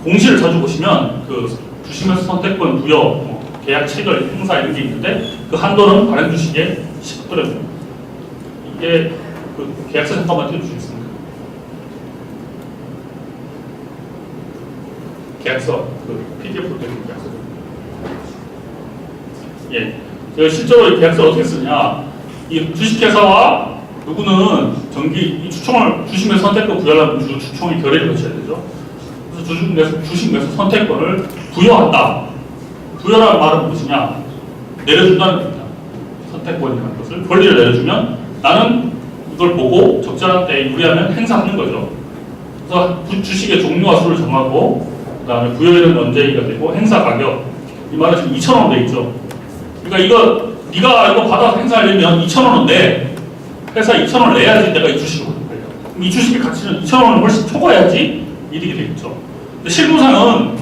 공시를 자주 보시면 그 주식 매수 선택권 부여, 계약 체결, 행사 이런 게 있는데 그 한도는 발행 주식의 10%입니다. 이게 그 계약서 잠깐만 띄워주시겠습니까? 계약서, 그 PDF로 되는 계약서. 예. 제가 실제로 이 계약서를 어떻게 쓰냐. 이 주식회사와 누구는 이 주식 매수 선택권 부여하려면 주총이 결의를 거쳐야 되죠. 그래서 주식 매수 선택권을 부여한다. 부여라는 말은 무엇이냐? 내려준다는 겁니다. 선택권이라는 것을 권리를 내려주면 나는 이걸 보고 적절한 때에 유리하면 행사하는 거죠. 그래서 주식의 종류와 수를 정하고 그 다음에 부여일은 언제가 되고 행사 가격 이 말은 지금 2,000원 돼 있죠. 그러니까 네가 이거 받아서 행사하려면 2,000원은 내. 회사 2,000원을 내야지 내가 이 주식을 받는 거예요. 그럼 이 주식의 가치는 2,000원을 훨씬 초과해야지 이득이 되겠죠. 근데 실무상은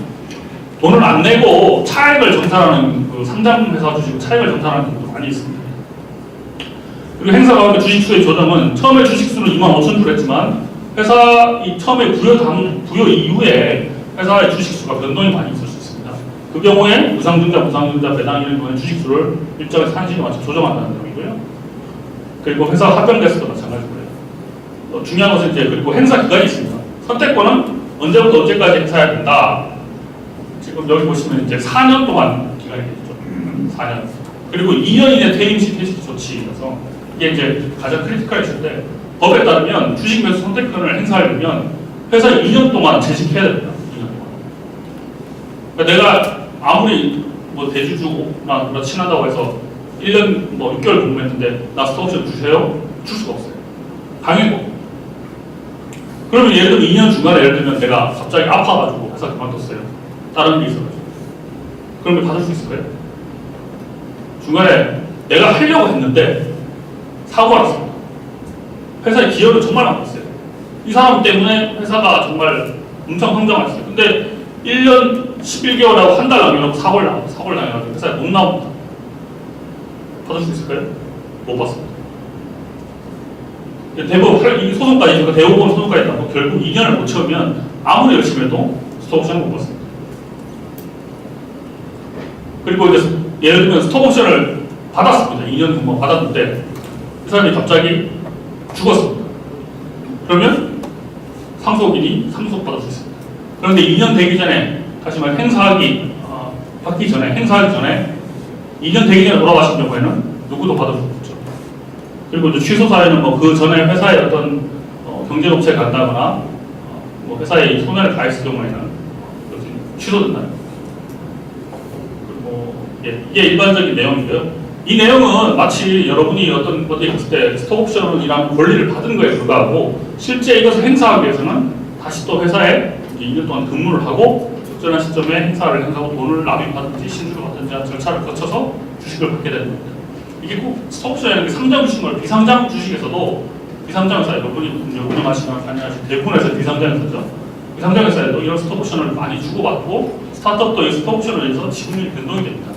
돈을 안 내고 차액을 정산하는 그 상장회사 주식 차액을 정산하는 경우도 많이 있습니다. 그리고 행사 가운데 주식수의 조정은 처음에 주식수는 25,000주를 했지만 회사 이 처음에 부여 이후에 회사의 주식수가 변동이 많이 있을 수 있습니다. 그 경우에 무상증자 배당 이런 경우에 주식수를 일정의 산식에 맞춰 조정한다는 내용이고요. 그리고 회사 합병됐을 때 마찬가지고요. 중요한 것은 이제 그리고 행사 기간이 있습니다. 선택권은 언제부터 언제까지 행사해야 된다. 지금 여기 보시면 이제 4년 동안 기간이 되죠. 4년. 그리고 2년 이내 퇴임 시 퇴직 조치라서 이게 이제 가장 크리티컬 이슈인데 법에 따르면 주식 매수 선택권을 행사하려면 회사에 2년 동안 재직해야 됩니다. 2년 동안. 그러니까 내가 아무리 뭐 대주주나 친하다고 해서 1년 뭐 6개월 근무했는데 나 스톡옵션 주세요? 줄 수가 없어요. 당연히. 그러면 예를 들면 2년 중간에 예를 들면 내가 갑자기 아파가지고 회사 그만뒀어요. 다른 일이 있어가지고. 그러면 받을 수 있을까요? 중간에 내가 하려고 했는데 사고가 났습니다. 회사의 기여를 정말 많이 했어요. 이 사람 때문에 회사가 정말 엄청 성장했어요. 근데 1년 11개월하고 한 달 남겨놓고 사고를 당해가지고 회사에 못 나옵니다. 받을 수 있을까요? 못 받습니다. 대법원 이 소송까지 제가 대법원 소송까지 나고 결국 2년을 못 채우면 아무리 열심히 해도 스톡옵션을 못 받습니다. 그리고 이제 예를 들면 스톡옵션을 받았습니다. 2년 근무 받았는데 그 사람이 갑자기 죽었습니다. 그러면 상속인이 상속받을 수 있습니다. 그런데 2년 되기 전에 다시 말해 받기 전에 행사하기 전에 2년 되기 전에 돌아가신 경우에는 누구도 받을 수 없죠. 그리고 이제 취소 사례는 뭐 그 전에 회사에 어떤 경쟁업체에 간다거나 뭐 회사에 손해를 가했을 경우에는 취소된다. 그리고 이게 일반적인 내용이고요. 이 내용은 마치 여러분이 어떤 것에 있을 때 스톡옵션이라는 권리를 받은 거에 불과하고 실제 이것을 행사하기 위해서는 다시 또 회사에 2년 동안 근무를 하고 적절한 시점에 행사를 행사하고 돈을 납입하든지 신주를 받든지 하는 절차를 거쳐서 주식을 받게 되는 겁니다. 이게 꼭 스톡옵션이라는 게 상장 주식 말고 비상장 주식에서도 비상장 회사 여러분이 운영하시거나 관여하시는 대부분에서 비상장 회사죠. 비상장 회사에도 이런 스톡옵션을 많이 주고받고 스타트업도 이 스톡옵션을 위해서 지분율이 변동이 됩니다.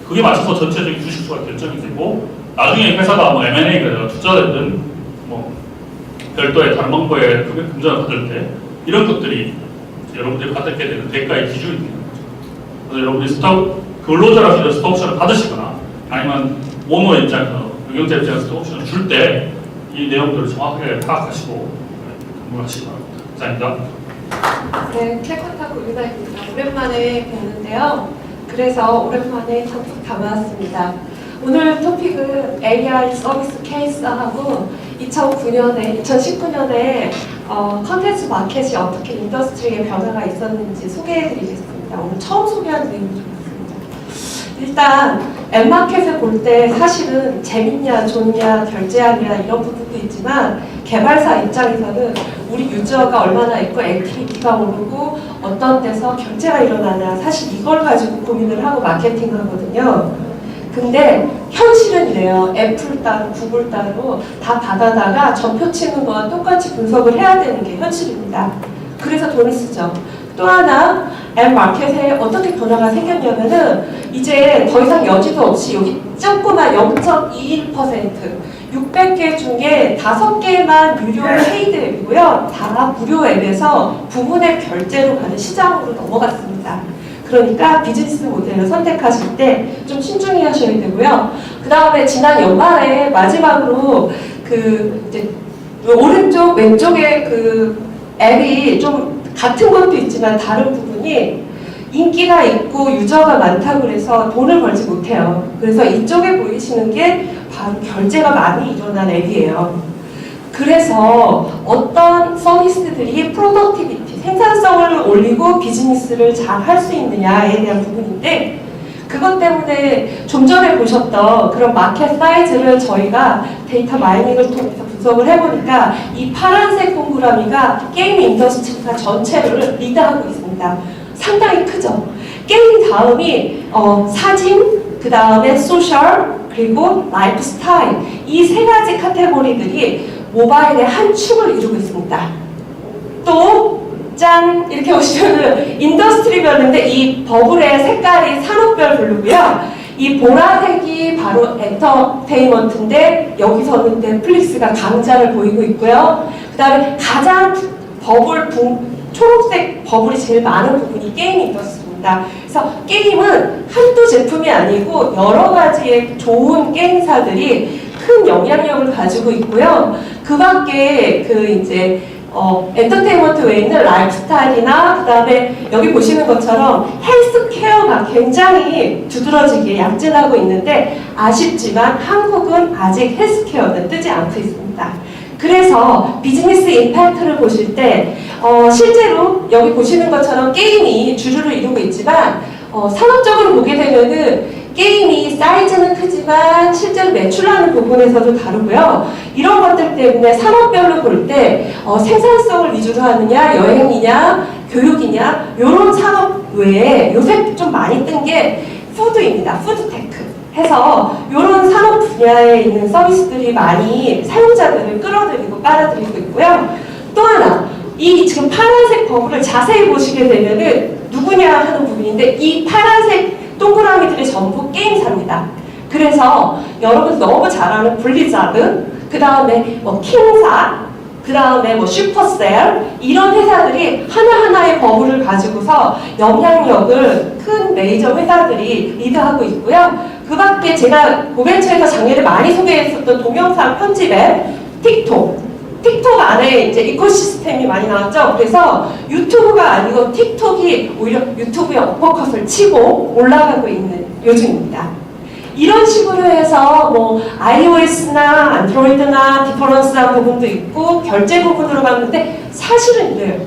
그게 맞춰서 전체적인 주식수가 결정이 되고 나중에 회사가 뭐 M&A가 투자되든 뭐 별도의 다른 방법의 금전을 받을 때 이런 것들이 여러분들이 받게 되는 대가의 기준이 되는 거죠. 그래서 여러분들이 근로자라서 스톡옵션을 받으시거나 아니면 오너 입장에서 경영자 입장에서 스톡옵션을 줄 때 이 내용들을 정확하게 파악하시고 근무를 하시기 바랍니다. 감사합니다. 네, 캘커타 고유다입니다. 오랜만에 뵙는데요. 그래서 오랜만에 참석 담아왔습니다. 오늘 토픽은 AI 서비스 케이스하고 2019년에 컨텐츠 마켓이 어떻게 인더스트리에 변화가 있었는지 소개해드리겠습니다. 오늘 처음 소개하는 내용이 좀 있습니다. 일단 앱마켓을 볼 때 사실은 재밌냐, 좋냐, 결제하냐 이런 부분도 있지만 개발사 입장에서는 우리 유저가 얼마나 있고 액티비티가 오르고 어떤 데서 결제가 일어나냐 사실 이걸 가지고 고민을 하고 마케팅 하거든요. 근데 현실은 이래요. 애플 따로 구글 따로 다 받아다가 전표 치는 거와 똑같이 분석을 해야 되는 게 현실입니다. 그래서 돈을 쓰죠. 또 하나 앱 마켓에 어떻게 변화가 생겼냐면은 이제 더 이상 여지도 없이 여기 조그만 0.21% 600개 중에 5개만 유료 페이드 앱이고요. 다 무료 앱에서 부분의 결제로 가는 시장으로 넘어갔습니다. 그러니까 비즈니스 모델을 선택하실 때 좀 신중히 하셔야 되고요. 그 다음에 지난 연말에 마지막으로 이제 오른쪽 왼쪽에 앱이 좀 같은 것도 있지만 다른 부분이 인기가 있고 유저가 많다고 해서 돈을 벌지 못해요. 그래서 이쪽에 보이시는 게 바로 결제가 많이 일어난 앱이에요. 그래서 어떤 서비스들이 프로덕티비티, 생산성을 올리고 비즈니스를 잘 할 수 있느냐에 대한 부분인데 그것 때문에 좀 전에 보셨던 그런 마켓 사이즈를 저희가 데이터 마이닝을 통해서 분석을 해보니까 이 파란색 동그라미가 게임 인더스트리가 전체를 리드하고 있습니다. 상당히 크죠. 게임 다음이 사진, 그 다음에 소셜, 그리고 라이프 스타일 이 세 가지 카테고리들이 모바일의 한 축을 이루고 있습니다. 또 짠! 이렇게 보시면은 인더스트리별인데 이 버블의 색깔이 산업별 블루고요. 이 보라색이 바로 엔터테인먼트인데 여기서는 넷플릭스가 강자를 보이고 있고요. 그 다음에 가장 초록색 버블이 제일 많은 부분이 게임 인더스트리입니다. 있습니다. 그래서 게임은 한두 제품이 아니고 여러 가지의 좋은 게임사들이 큰 영향력을 가지고 있고요. 그 밖에 엔터테인먼트 외에 있는 라이프스타일이나 그 다음에 여기 보시는 것처럼 헬스케어가 굉장히 두드러지게 약진하고 있는데 아쉽지만 한국은 아직 헬스케어는 뜨지 않고 있습니다. 그래서 비즈니스 임팩트를 보실 때 실제로 여기 보시는 것처럼 게임이 주류를 이루고 있지만 산업적으로 보게 되면은 게임이 사이즈는 크지만 실제로 매출하는 부분에서도 다르고요. 이런 것들 때문에 산업별로 볼 때 생산성을 위주로 하느냐, 여행이냐, 교육이냐 이런 산업 외에 요새 좀 많이 뜬 게 푸드입니다. 푸드테크 해서 이런 산업 분야에 있는 서비스들이 많이 사용자들을 끌어들이고 빨아들이고 있고요. 또 하나, 이 지금 파란색 버블을 자세히 보시게 되면은 누구냐 하는 부분인데 이 파란색 동그라미들이 전부 게임사입니다. 그래서 여러분 너무 잘 아는 블리자드, 그 다음에 킹사, 그 다음에 슈퍼셀 이런 회사들이 하나하나의 버블을 가지고서 영향력을 큰 메이저 회사들이 리드하고 있고요. 그 밖에 제가 고벤처에서 작년에 많이 소개했었던 동영상 편집 앱 틱톡 안에 이제 이코시스템이 많이 나왔죠. 그래서 유튜브가 아니고 틱톡이 오히려 유튜브에 어퍼컷을 치고 올라가고 있는 요즘입니다. 이런 식으로 해서 iOS나 안드로이드나 디퍼런스한 부분도 있고 결제 부분으로 갔는데 사실은 이래요.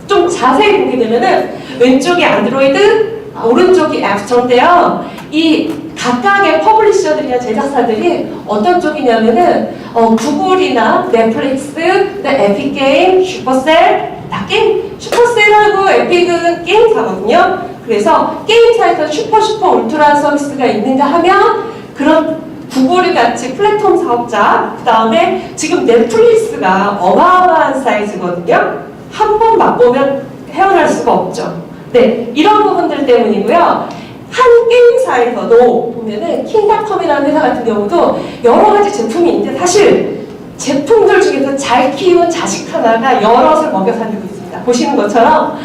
좀 자세히 보게 되면은 왼쪽이 안드로이드, 오른쪽이 앱스토어인데요. 이 각각의 퍼블리셔들이나 제작사들이 어떤 쪽이냐면은 구글이나 넷플릭스, 에픽게임, 슈퍼셀 다 게임, 슈퍼셀하고 에픽은 게임사거든요. 그래서 게임사에서 슈퍼 울트라 서비스가 있는가 하면 그런 구글 같이 플랫폼 사업자, 그 다음에 지금 넷플릭스가 어마어마한 사이즈거든요. 한 번 맛보면 헤어날 수가 없죠. 네, 이런 부분들 때문이고요. 한 게임사에서도 보면은 킹닷컴이라는 회사 같은 경우도 여러 가지 제품이 있는데 사실 제품들 중에서 잘 키운 자식 하나가 여럿을 먹여 살리고 있습니다. 보시는 것처럼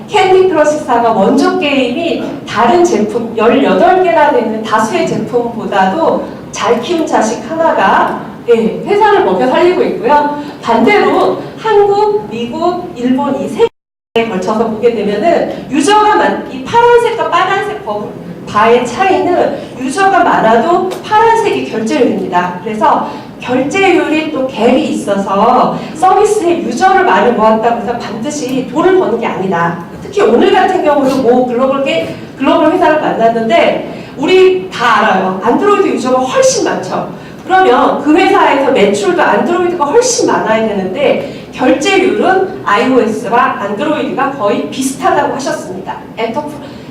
캔디 크러쉬사가 원조 게임이 다른 제품 18개나 되는 다수의 제품보다도 잘 키운 자식 하나가 회사를 먹여 살리고 있고요. 반대로 한국, 미국, 일본 이 세 걸쳐서 보게 되면은 유저가 이 파란색과 빨간색 바의 차이는 유저가 많아도 파란색이 결제율입니다. 그래서 결제율이 또 갭이 있어서 서비스에 유저를 많이 모았다고 해서 반드시 돈을 버는 게 아니다. 특히 오늘 같은 경우도 글로벌 회사를 만났는데 우리 다 알아요. 안드로이드 유저가 훨씬 많죠. 그러면 그 회사에서 매출도 안드로이드가 훨씬 많아야 되는데 결제율은 iOS와 안드로이드가 거의 비슷하다고 하셨습니다.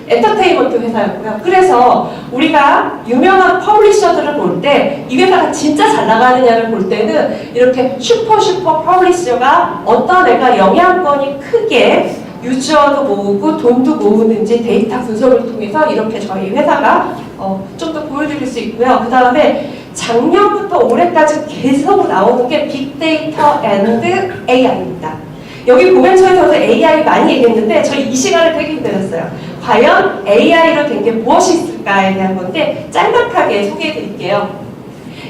엔터테인먼트 회사였고요. 그래서 우리가 유명한 퍼블리셔들을 볼 때 이 회사가 진짜 잘 나가느냐를 볼 때는 이렇게 슈퍼 퍼블리셔가 어떤 애가 영향권이 크게 유저도 모으고 돈도 모으는지 데이터 분석을 통해서 이렇게 저희 회사가 좀 더 보여드릴 수 있고요. 그 다음에 작년부터 올해까지 계속 나오는 게 빅데이터 앤드 AI입니다. 여기 고벤처에서도 AI 많이 얘기했는데 저희 이 시간을 되게 기다렸어요. 과연 AI로 된 게 무엇이 있을까에 대한 건데 짤막하게 소개해 드릴게요.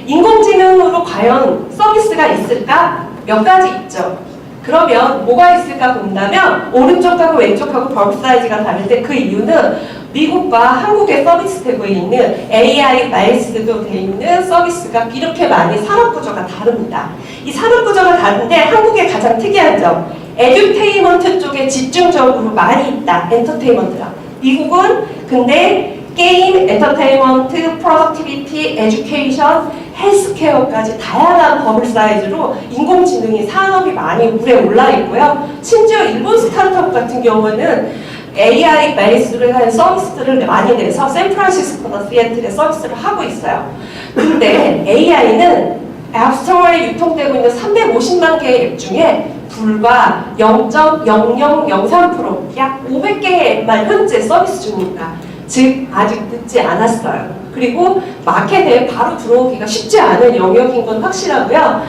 인공지능으로 과연 서비스가 있을까? 몇 가지 있죠. 그러면 뭐가 있을까 본다면 오른쪽하고 왼쪽하고 버블 사이즈가 다른데 그 이유는 미국과 한국에 서비스되고 있는 AI 베이스도 돼 있는 서비스가 이렇게 많이 산업구조가 다릅니다. 이 산업구조가 다른데 한국의 가장 특이한 점 에듀테인먼트 쪽에 집중적으로 많이 있다. 엔터테인먼트랑. 미국은 근데 게임, 엔터테인먼트, 프로덕티비티, 에듀케이션, 헬스케어까지 다양한 버블 사이즈로 인공지능이 산업이 많이 물에 올라 있고요. 심지어 일본 스타트업 같은 경우는 AI 베이스로 한 서비스들을 많이 내서 샌프란시스코나 시애틀에 서비스를 하고 있어요. 근데 AI는 앱스토어에 유통되고 있는 350만 개의 앱 중에 불과 0.0003%, 약 500개의 앱만 현재 서비스 중입니다. 즉 아직 늦지 않았어요. 그리고 마켓에 바로 들어오기가 쉽지 않은 영역인 건 확실하고요.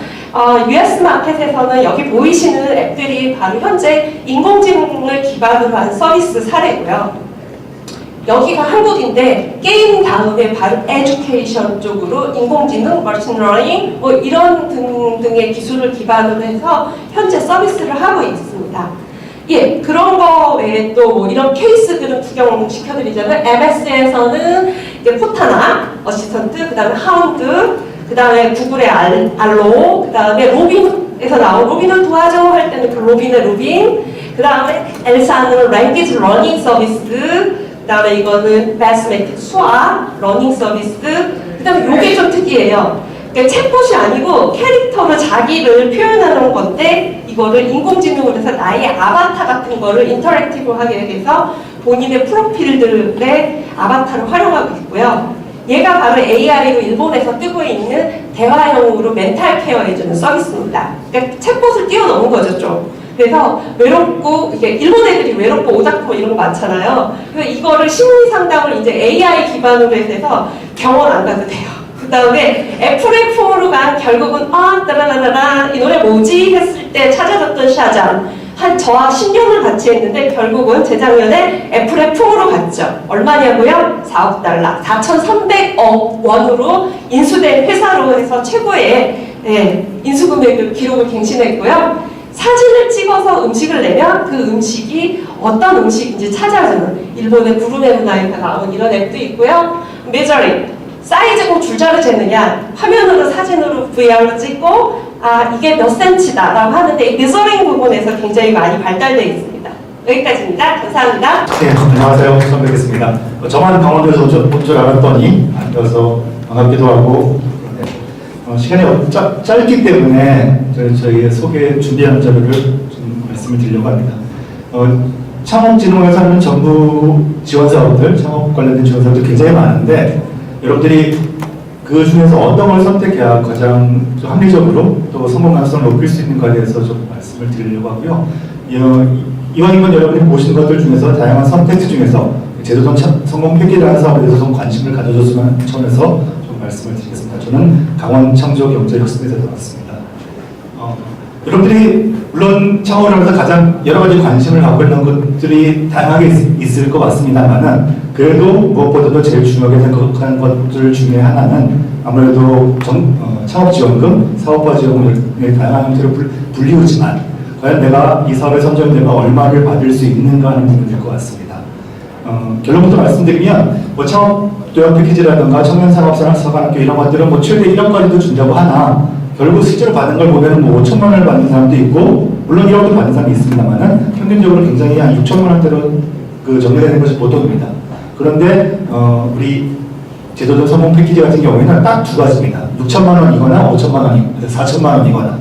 US 마켓에서는 여기 보이시는 앱들이 바로 현재 인공지능을 기반으로 한 서비스 사례고요. 여기가 한국인데 게임 다음에 바로 에듀케이션 쪽으로 인공지능, 머신러닝 뭐 이런 등등의 기술을 기반으로 해서 현재 서비스를 하고 있습니다. 예, 그런 거 외에 또 뭐 이런 케이스들은 구경시켜드리자면 MS에서는 이제 포타나 어시스턴트, 그 다음에 하운드, 그 다음에 구글의 알로, 그 다음에 로빈에서 나온 로빈을 도와줘 할 때는 그 로빈의 로빈, 그 다음에 엘사는 랭귀지 러닝 서비스, 그 다음에 이거는 매스매틱 수학 러닝 서비스, 그 다음에 요게 좀 특이해요. 그러니까 챗봇이 아니고 캐릭터로 자기를 표현하는 건데 이거를 인공지능으로 해서 나의 아바타 같은 거를 인터랙티브하게 해서 본인의 프로필들의 아바타를 활용하고 있고요. 얘가 바로 AI로 일본에서 뜨고 있는 대화형으로 멘탈 케어 해주는 서비스입니다. 그러니까 챗봇을 뛰어넘은 거죠, 좀. 그래서 외롭고, 이게 일본 애들이 외롭고 오다쿠 이런 거 많잖아요. 그래서 이거를 심리 상담을 이제 AI 기반으로 해서 병원 안 가도 돼요. 그 다음에 애플의 폼으로 간 결국은 따라라라라 이 노래 뭐지? 했을 때 찾아줬던 샤잠. 저와 10년을 같이 했는데 결국은 재작년에 애플의 폼으로 갔죠. 얼마냐고요? 4억 달러, 4,300억 원으로 인수된 회사로 해서 최고의 인수금액을 기록을 갱신했고요. 사진을 찍어서 음식을 내면 그 음식이 어떤 음식인지 찾아주는 일본의 구름의 문화에서 나온 이런 앱도 있고요. 메저링, 사이즈고 줄자로 재느냐 화면으로 사진으로 VR로 찍고 이게 몇 센치다 라고 하는데 이 메저링 부분에서 굉장히 많이 발달되어 있습니다. 여기까지입니다. 감사합니다. 네, 안녕하세요. 처음 뵙겠습니다. 저만 강원도에서 온 줄 알았더니 아니어서 반갑기도 하고 시간이 짧기 때문에 저희 소개 준비한 자료를 좀 말씀을 드리려고 합니다. 창업진흥원에서 전부 지원사업들, 창업 관련된 지원사업들 굉장히 많은데 여러분들이 그 중에서 어떤 걸 선택해야 가장 좀 합리적으로 또 성공 가능성을 높일 수 있는가에 대해서 좀 말씀을 드리려고 하고요. 이왕이면 여러분이 보신 것들 중에서 다양한 선택지 중에서 제도전 성공 패키지라는 사업에 대해서 좀 관심을 가져줬으면 차원에서 좀 말씀을 드리겠습니다. 저는 강원창조경제혁신에서 나왔습니다. 여러분들이 물론 창업을 하면서 가장 여러 가지 관심을 갖고 있는 것들이 다양하게 있을 것 같습니다만은 그래도 무엇보다도 제일 중요하게 생각하는 것들 중에 하나는 아무래도 창업지원금, 사업화지원금의 다양한 형태로 불리우지만 과연 내가 이 사업에 선정되면 얼마를 받을 수 있는가 하는 부분일 것 같습니다. 결론부터 말씀드리면 창업 도약 패키지라든가 청년산업산학교 이런 것들은 최대 1억까지도 준다고 하나 결국 실제로 받는 걸 보면 5천만 원을 받는 사람도 있고 물론 1억도 받는 사람이 있습니다만은 평균적으로 굉장히 한 6천만 원대로 정리되는 것이 보통입니다. 그런데 우리 제도전 성공 패키지 같은 경우에는 딱 두 가지입니다. 6천만 원이거나 5천만 원이 4천만 원이거나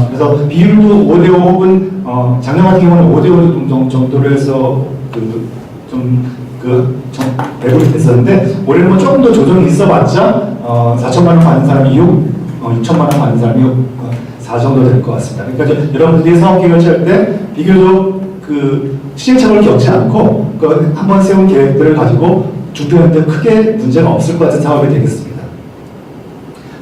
그래서 비율도 5대5 혹은 작년 같은 경우는 5대5 정도로 해서 배분이 됐었는데 올해는 조금 더 조정이 있어봤자 4천만 원 받는 사람이 6천만 원 받는 사람이 4 정도 될 것 같습니다. 그러니까 여러분들이 사업 계획을 짤 때 비교적 시행착오를 겪지 않고 한번 세운 계획들을 가지고 준비하는데 크게 문제가 없을 것 같은 사업이 되겠습니다.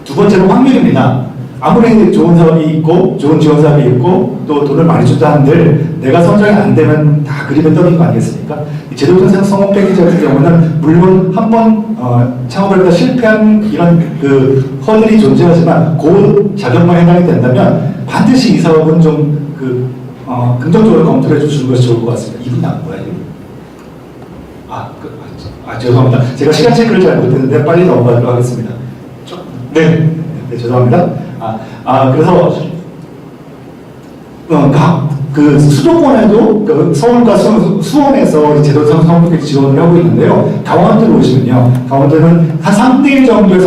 두 번째는 확률입니다. 아무리 좋은 사업이 있고 좋은 지원 사업이 있고 또 돈을 많이 준다 한들 내가 선정이 안 되면 다 그림에 떠는 거 아니겠습니까? 제도전 성공 패키지 같은 경우는 물론 한번 창업을 하다 실패한 이런 허들이 존재하지만 그 자격만 해당이 된다면 반드시 이 사업은 좀 긍정적으로 검토를 해주시는 것이 좋을 것 같습니다. 이분이 안 뭐야 이분? 죄송합니다. 제가 시간 체크를 잘 못했는데 빨리 넘어가도록 하겠습니다. 네, 죄송합니다. 그래서 수도권에도 서울과 수원에서 제도전 성공 지원을 하고 있는데요. 강원도로 오시면요. 강원도는 한 3대1 정도의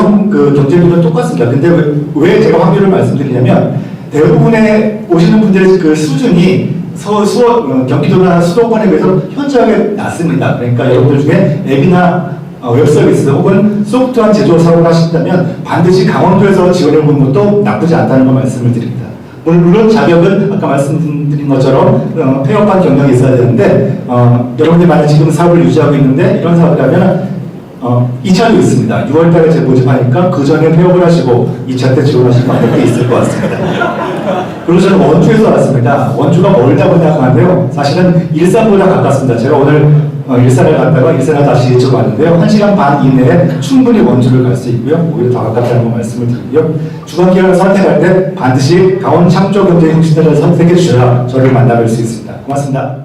경쟁률은 똑같습니다. 근데 왜 제가 확률을 말씀드리냐면 대부분의 오시는 분들의 수준이 경기도나 수도권에 비해서 현저하게 낮습니다. 그러니까 여러분들 중에 앱이나 웹 서비스 혹은 소프트웨어 제조 사업을 하신다면 반드시 강원도에서 지원을 보는 것도 나쁘지 않다는 걸 말씀을 드립니다. 물론 자격은 아까 말씀드린 것처럼 폐업한 경력이 있어야 되는데 여러분들이 만약 지금 사업을 유지하고 있는데 이런 사업이라면 2차도 있습니다. 6월달에 제 모집하니까 그 전에 폐업을 하시고 2차 때 지원하실 방법도 있을 것 같습니다. 그리고 저는 원주에서 왔습니다. 원주가 멀다고 생각하는데요. 사실은 일산보다 가깝습니다. 제가 오늘 일산을 갔다가 일산을 다시 이쪽으로 왔는데요. 1시간 반 이내에 충분히 원주를 갈 수 있고요. 오히려 더 가깝다는 거 말씀을 드리고요. 주관기관을 선택할 때 반드시 강원 창조경제혁신단을 선택해 주셔야 저를 만나뵐 수 있습니다. 고맙습니다.